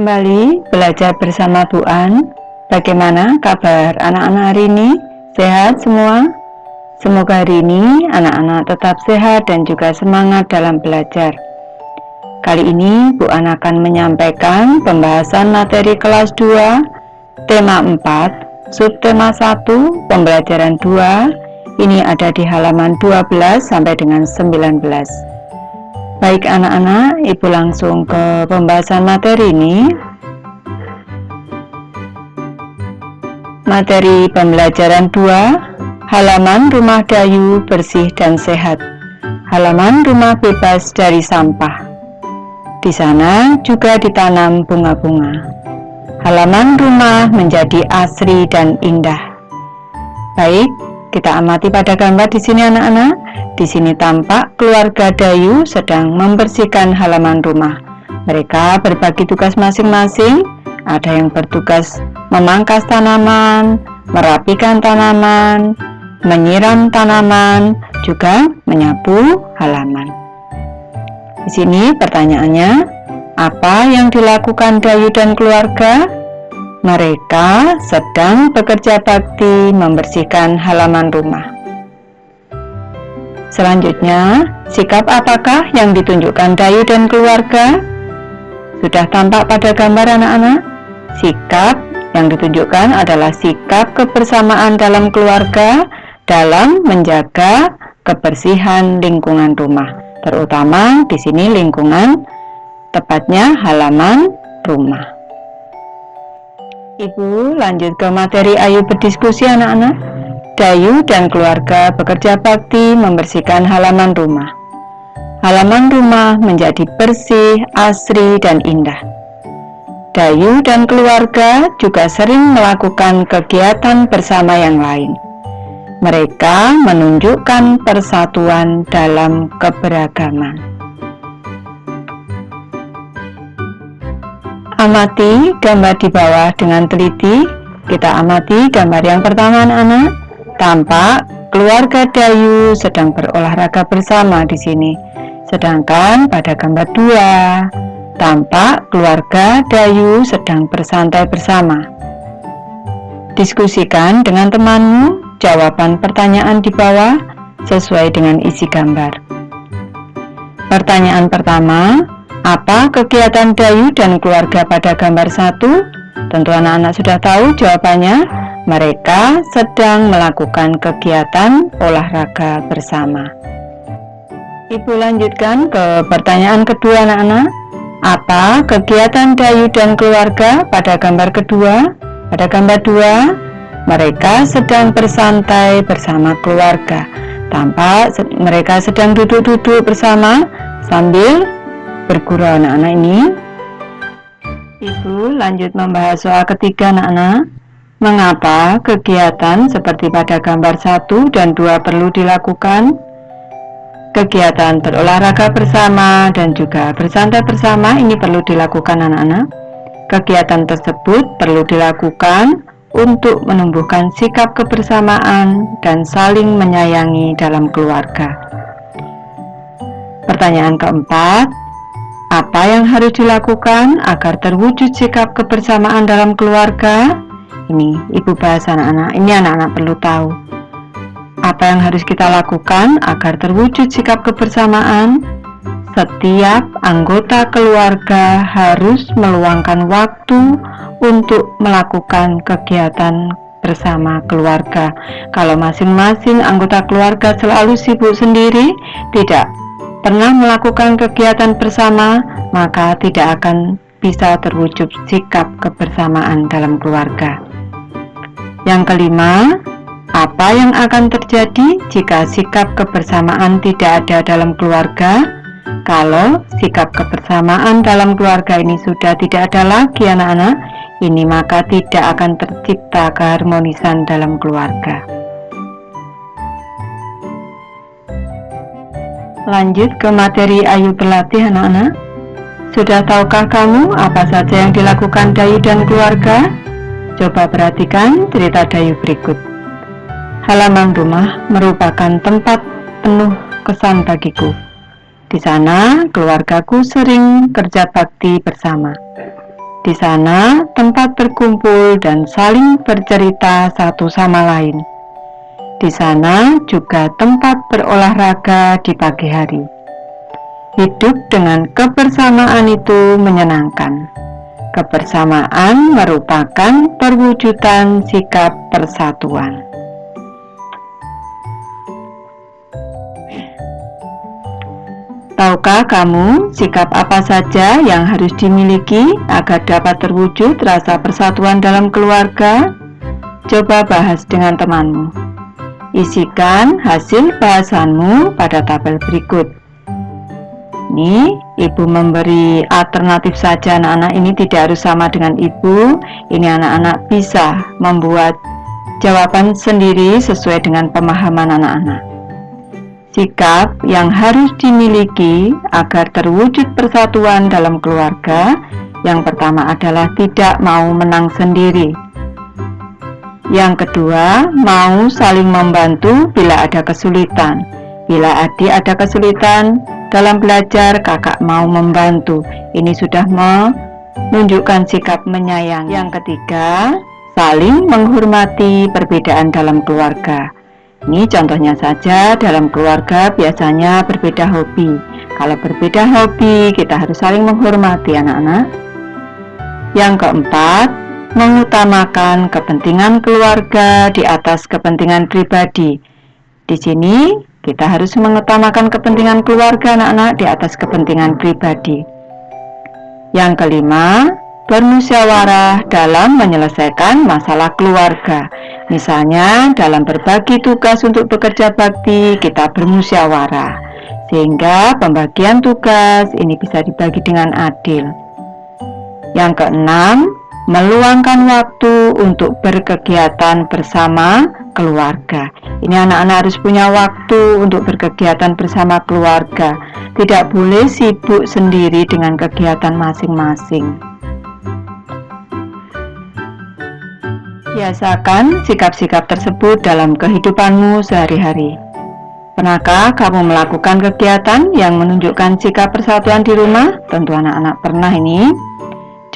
kembali belajar bersama Bu An. Bagaimana kabar anak-anak hari ini? Sehat semua? Semoga hari ini anak-anak tetap sehat dan juga semangat dalam belajar. Kali ini Bu An akan menyampaikan pembahasan materi kelas 2, tema 4, subtema 1, pembelajaran 2. Ini ada di halaman 12 sampai dengan 19. Baik anak-anak, Ibu langsung ke pembahasan materi ini. Materi pembelajaran 2, halaman rumah Dayu bersih dan sehat. Halaman rumah bebas dari sampah. Di sana juga ditanam bunga-bunga. Halaman rumah menjadi asri dan indah. Baik, kita amati pada gambar di sini anak-anak. Di sini tampak keluarga Dayu sedang membersihkan halaman rumah. Mereka berbagi tugas masing-masing. Ada yang bertugas memangkas tanaman, merapikan tanaman, menyiram tanaman, juga menyapu halaman. Di sini pertanyaannya, apa yang dilakukan Dayu dan keluarga? Mereka sedang bekerja bakti membersihkan halaman rumah. Selanjutnya, sikap apakah yang ditunjukkan Dayu dan keluarga? Sudah tampak pada gambar anak-anak? Sikap yang ditunjukkan adalah sikap kebersamaan dalam keluarga dalam menjaga kebersihan lingkungan rumah, terutama di sini lingkungan, tepatnya halaman rumah. Ibu lanjut ke materi ayo berdiskusi anak-anak. Dayu dan keluarga bekerja bakti membersihkan halaman rumah. Halaman rumah menjadi bersih, asri, dan indah. Dayu dan keluarga juga sering melakukan kegiatan bersama yang lain. Mereka menunjukkan persatuan dalam keberagaman. Amati gambar di bawah dengan teliti. Kita amati gambar yang pertama anak-anak. Tampak keluarga Dayu sedang berolahraga bersama di sini. Sedangkan pada gambar 2, tampak keluarga Dayu sedang bersantai bersama. Diskusikan dengan temanmu jawaban pertanyaan di bawah sesuai dengan isi gambar. Pertanyaan pertama, apa kegiatan Dayu dan keluarga pada gambar 1? Tentu anak-anak sudah tahu jawabannya. Mereka sedang melakukan kegiatan olahraga bersama. Ibu lanjutkan ke pertanyaan kedua anak-anak. Apa kegiatan Dayu dan keluarga pada gambar kedua? Pada gambar 2, mereka sedang bersantai bersama keluarga. Tampak mereka sedang duduk-duduk bersama sambil bergurau anak-anak ini. Ibu lanjut membahas soal ketiga anak-anak. Mengapa kegiatan seperti pada gambar 1 dan 2 perlu dilakukan? Kegiatan berolahraga bersama dan juga bersantai bersama ini perlu dilakukan anak-anak. Kegiatan tersebut perlu dilakukan untuk menumbuhkan sikap kebersamaan dan saling menyayangi dalam keluarga. Pertanyaan keempat, apa yang harus dilakukan agar terwujud sikap kebersamaan dalam keluarga? Ini Ibu bahas anak-anak, ini anak-anak perlu tahu. Apa yang harus kita lakukan agar terwujud sikap kebersamaan? Setiap anggota keluarga harus meluangkan waktu untuk melakukan kegiatan bersama keluarga. Kalau masing-masing anggota keluarga selalu sibuk sendiri, tidak pernah melakukan kegiatan bersama, maka tidak akan bisa terwujud sikap kebersamaan dalam keluarga. Yang kelima, apa yang akan terjadi jika sikap kebersamaan tidak ada dalam keluarga? Kalau sikap kebersamaan dalam keluarga ini sudah tidak ada lagi anak-anak, ini maka tidak akan tercipta keharmonisan dalam keluarga. Lanjut ke materi ayo berlatih anak-anak. Sudah tahukah kamu apa saja yang dilakukan Dayu dan keluarga? Coba perhatikan cerita Dayu berikut. Halaman rumah merupakan tempat penuh kesan bagiku. Di sana keluargaku sering kerja bakti bersama. Di sana tempat berkumpul dan saling bercerita satu sama lain. Di sana juga tempat berolahraga di pagi hari. Hidup dengan kebersamaan itu menyenangkan. Kebersamaan merupakan perwujudan sikap persatuan. Tahukah kamu sikap apa saja yang harus dimiliki agar dapat terwujud rasa persatuan dalam keluarga? Coba bahas dengan temanmu. Isikan hasil bahasanmu pada tabel berikut. Ini ibu memberi alternatif saja, anak-anak ini tidak harus sama dengan ibu. Ini anak-anak bisa membuat jawaban sendiri sesuai dengan pemahaman anak-anak. Sikap yang harus dimiliki agar terwujud persatuan dalam keluarga, yang pertama adalah tidak mau menang sendiri. Yang kedua, mau saling membantu bila ada kesulitan. Bila adik ada kesulitan dalam belajar, kakak mau membantu. Ini sudah menunjukkan sikap menyayangi. Yang ketiga, saling menghormati perbedaan dalam keluarga. Ini contohnya saja, dalam keluarga biasanya berbeda hobi. Kalau berbeda hobi, kita harus saling menghormati anak-anak. Yang keempat, mengutamakan kepentingan keluarga di atas kepentingan pribadi. Di sini kita harus mengutamakan kepentingan keluarga anak-anak di atas kepentingan pribadi. Yang kelima, bermusyawarah dalam menyelesaikan masalah keluarga. Misalnya dalam berbagi tugas untuk bekerja bakti, kita bermusyawarah sehingga pembagian tugas ini bisa dibagi dengan adil. Yang keenam, meluangkan waktu untuk berkegiatan bersama keluarga. Ini anak-anak harus punya waktu untuk berkegiatan bersama keluarga. Tidak boleh sibuk sendiri dengan kegiatan masing-masing. Biasakan sikap-sikap tersebut dalam kehidupanmu sehari-hari. Pernahkah kamu melakukan kegiatan yang menunjukkan sikap persatuan di rumah? Tentu anak-anak pernah ini.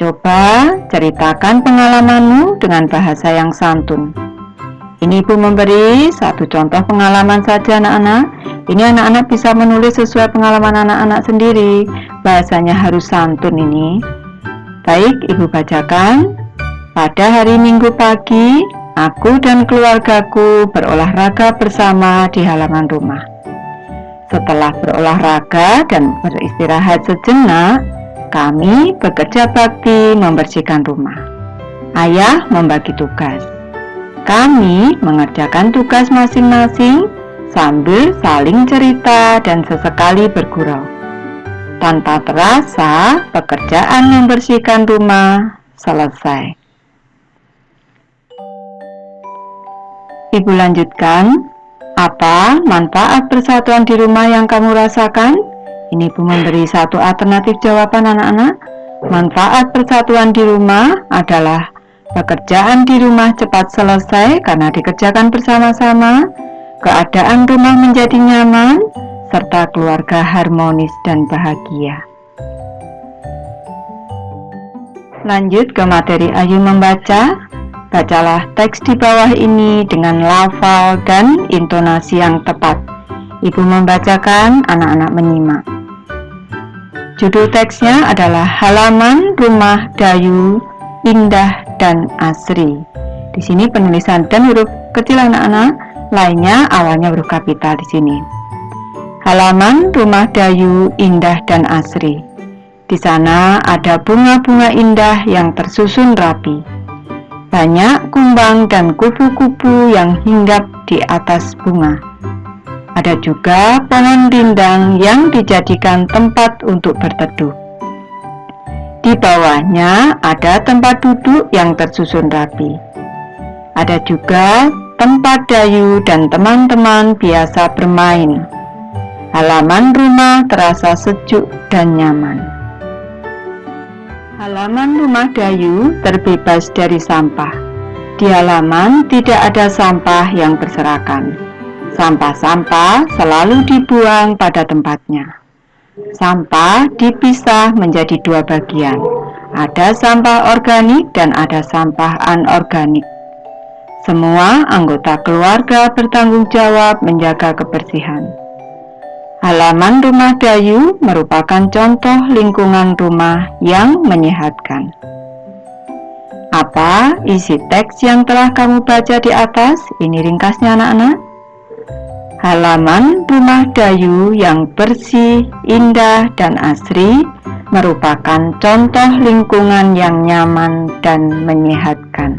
Coba ceritakan pengalamanmu dengan bahasa yang santun. Ini ibu memberi satu contoh pengalaman saja anak-anak. Ini anak-anak bisa menulis sesuai pengalaman anak-anak sendiri. Bahasanya harus santun ini. Baik, ibu bacakan. Pada hari Minggu pagi, aku dan keluargaku berolahraga bersama di halaman rumah. Setelah berolahraga dan beristirahat sejenak, kami bekerja bakti membersihkan rumah. Ayah membagi tugas. Kami mengerjakan tugas masing-masing sambil saling cerita dan sesekali bergurau. Tanpa terasa, pekerjaan membersihkan rumah selesai. Ibu lanjutkan, apa manfaat persatuan di rumah yang kamu rasakan? Ini ibu memberi satu alternatif jawaban anak-anak. Manfaat persatuan di rumah adalah pekerjaan di rumah cepat selesai karena dikerjakan bersama-sama, keadaan rumah menjadi nyaman, serta keluarga harmonis dan bahagia. Lanjut ke materi Ayu membaca. Bacalah teks di bawah ini dengan lafal dan intonasi yang tepat. Ibu membacakan, anak-anak menyimak. Judul teksnya adalah Halaman Rumah Dayu, Indah dan Asri. Di sini penulisan dan huruf kecil anak-anak, lainnya awalnya huruf kapital di sini. Halaman Rumah Dayu, Indah dan Asri. Di sana ada bunga-bunga indah yang tersusun rapi. Banyak kumbang dan kupu-kupu yang hinggap di atas bunga. Ada juga pohon rindang yang dijadikan tempat untuk berteduh. Di bawahnya ada tempat duduk yang tersusun rapi. Ada juga tempat Dayu dan teman-teman biasa bermain. Halaman rumah terasa sejuk dan nyaman. Halaman rumah Dayu terbebas dari sampah. Di halaman tidak ada sampah yang berserakan. Sampah-sampah selalu dibuang pada tempatnya. Sampah dipisah menjadi dua bagian. Ada sampah organik dan ada sampah anorganik. Semua anggota keluarga bertanggung jawab menjaga kebersihan. Halaman rumah Dayu merupakan contoh lingkungan rumah yang menyehatkan. Apa isi teks yang telah kamu baca di atas? Ini ringkasnya anak-anak. Halaman rumah Dayu yang bersih, indah, dan asri merupakan contoh lingkungan yang nyaman dan menyehatkan.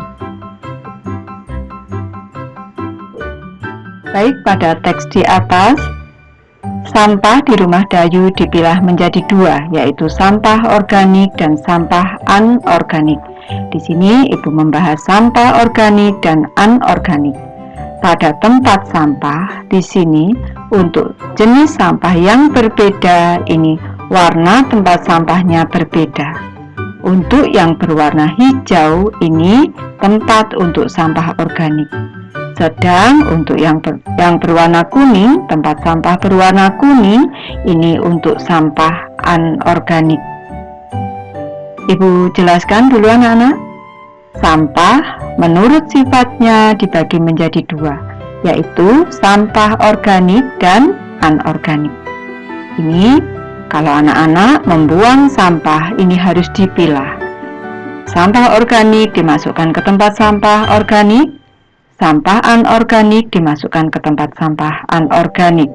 Baik, pada teks di atas, sampah di rumah Dayu dipilah menjadi dua, yaitu sampah organik dan sampah anorganik. Di sini Ibu membahas sampah organik dan anorganik. Pada tempat sampah di sini untuk jenis sampah yang berbeda, ini warna tempat sampahnya berbeda. Untuk yang berwarna hijau, ini tempat untuk sampah organik. Sedang untuk yang berwarna kuning, tempat sampah berwarna kuning, ini untuk sampah anorganik. Ibu jelaskan dulu anak-anak. Sampah menurut sifatnya dibagi menjadi dua, yaitu sampah organik dan anorganik. Ini kalau anak-anak membuang sampah, ini harus dipilah. Sampah organik dimasukkan ke tempat sampah organik, sampah anorganik dimasukkan ke tempat sampah anorganik.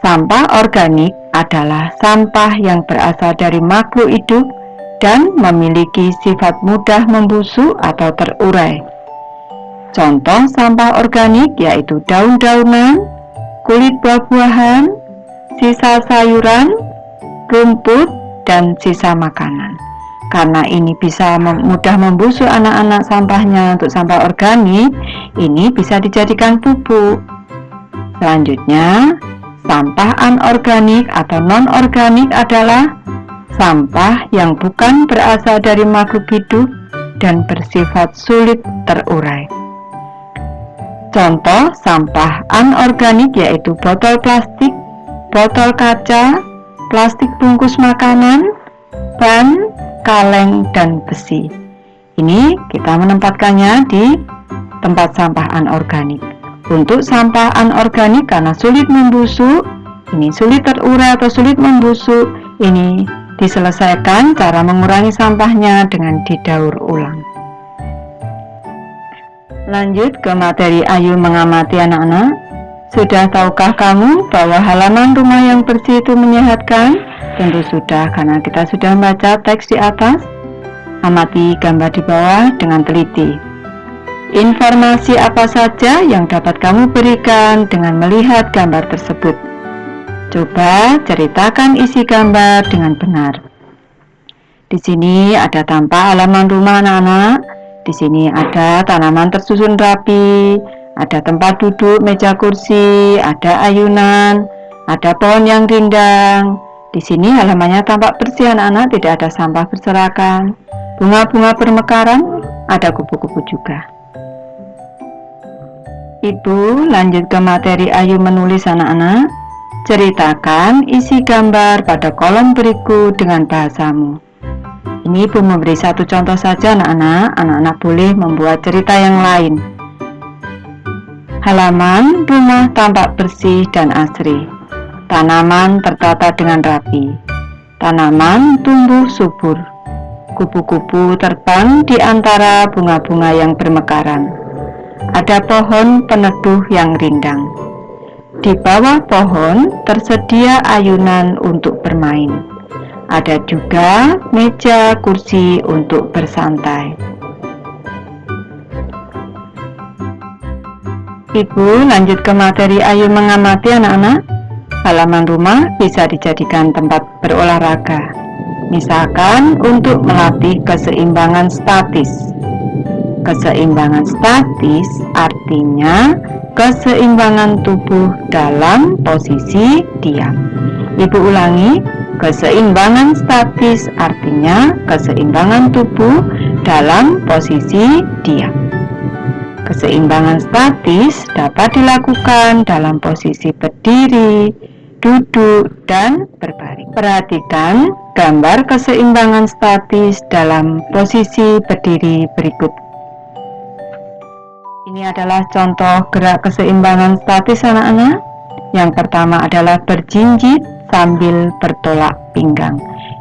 Sampah organik adalah sampah yang berasal dari makhluk hidup dan memiliki sifat mudah membusuk atau terurai. Contoh sampah organik yaitu daun-daunan, kulit buah-buahan, sisa sayuran, rumput, dan sisa makanan. Karena ini bisa mudah membusuk anak-anak sampahnya untuk sampah organik, ini bisa dijadikan pupuk. Selanjutnya, sampah anorganik atau non-organik adalah sampah yang bukan berasal dari makhluk hidup dan bersifat sulit terurai. Contoh sampah anorganik yaitu botol plastik, botol kaca, plastik bungkus makanan, ban, kaleng, dan besi. Ini kita menempatkannya di tempat sampah anorganik. Untuk sampah anorganik karena sulit membusuk, ini sulit terurai atau sulit membusuk, ini diselesaikan cara mengurangi sampahnya dengan didaur ulang. Lanjut ke materi Ayu mengamati anak-anak. Sudah tahukah kamu bahwa halaman rumah yang bersih itu menyehatkan? Tentu sudah, karena kita sudah membaca teks di atas. Amati gambar di bawah dengan teliti. Informasi apa saja yang dapat kamu berikan dengan melihat gambar tersebut? Coba ceritakan isi gambar dengan benar. Di sini ada tampak halaman rumah anak-anak. Di sini ada tanaman tersusun rapi, ada tempat duduk, meja kursi, ada ayunan, ada pohon yang rindang. Di sini halamannya tampak bersih anak-anak, tidak ada sampah berserakan. Bunga-bunga bermekaran, ada kupu-kupu juga. Ibu lanjut ke materi Ayu menulis anak-anak. Ceritakan isi gambar pada kolom berikut dengan bahasamu. Ini Ibu memberi satu contoh saja anak-anak. Anak-anak boleh membuat cerita yang lain. Halaman rumah tampak bersih dan asri. Tanaman tertata dengan rapi. Tanaman tumbuh subur. Kupu-kupu terbang di antara bunga-bunga yang bermekaran. Ada pohon peneduh yang rindang. Di bawah pohon tersedia ayunan untuk bermain. Ada juga meja kursi untuk bersantai. Ibu lanjut ke materi Ayu mengamati anak-anak. Halaman rumah bisa dijadikan tempat berolahraga, misalkan untuk melatih keseimbangan statis. Keseimbangan statis artinya keseimbangan tubuh dalam posisi diam. Ibu ulangi, keseimbangan statis artinya keseimbangan tubuh dalam posisi diam. Keseimbangan statis dapat dilakukan dalam posisi berdiri, duduk, dan berbaring. Perhatikan gambar keseimbangan statis dalam posisi berdiri berikut. Ini adalah contoh gerak keseimbangan statis anak-anak. Yang pertama adalah berjinjit sambil bertolak pinggang.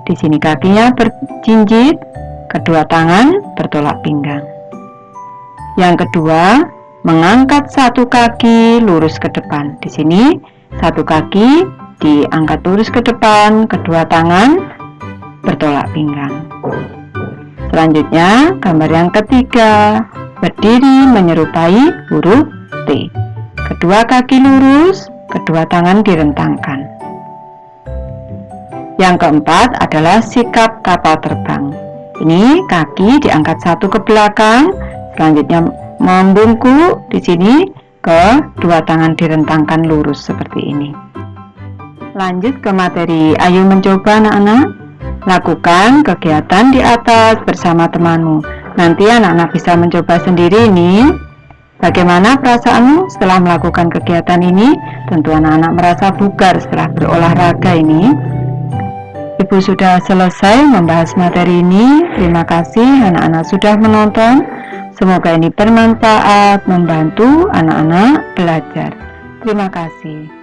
Di sini kakinya berjinjit, kedua tangan bertolak pinggang. Yang kedua, mengangkat satu kaki lurus ke depan. Di sini satu kaki diangkat lurus ke depan, kedua tangan bertolak pinggang. Selanjutnya, gambar yang ketiga, berdiri menyerupai huruf T. Kedua kaki lurus, kedua tangan direntangkan. Yang keempat adalah sikap kapal terbang. Ini kaki diangkat satu ke belakang, selanjutnya membungkuk di sini, kedua tangan direntangkan lurus seperti ini. Lanjut ke materi, ayo mencoba anak-anak. Lakukan kegiatan di atas bersama temanmu. Nanti anak-anak bisa mencoba sendiri nih. Bagaimana perasaanmu setelah melakukan kegiatan ini? Tentu anak-anak merasa bugar setelah berolahraga ini. Ibu sudah selesai membahas materi ini. Terima kasih anak-anak sudah menonton. Semoga ini bermanfaat, membantu anak-anak belajar. Terima kasih.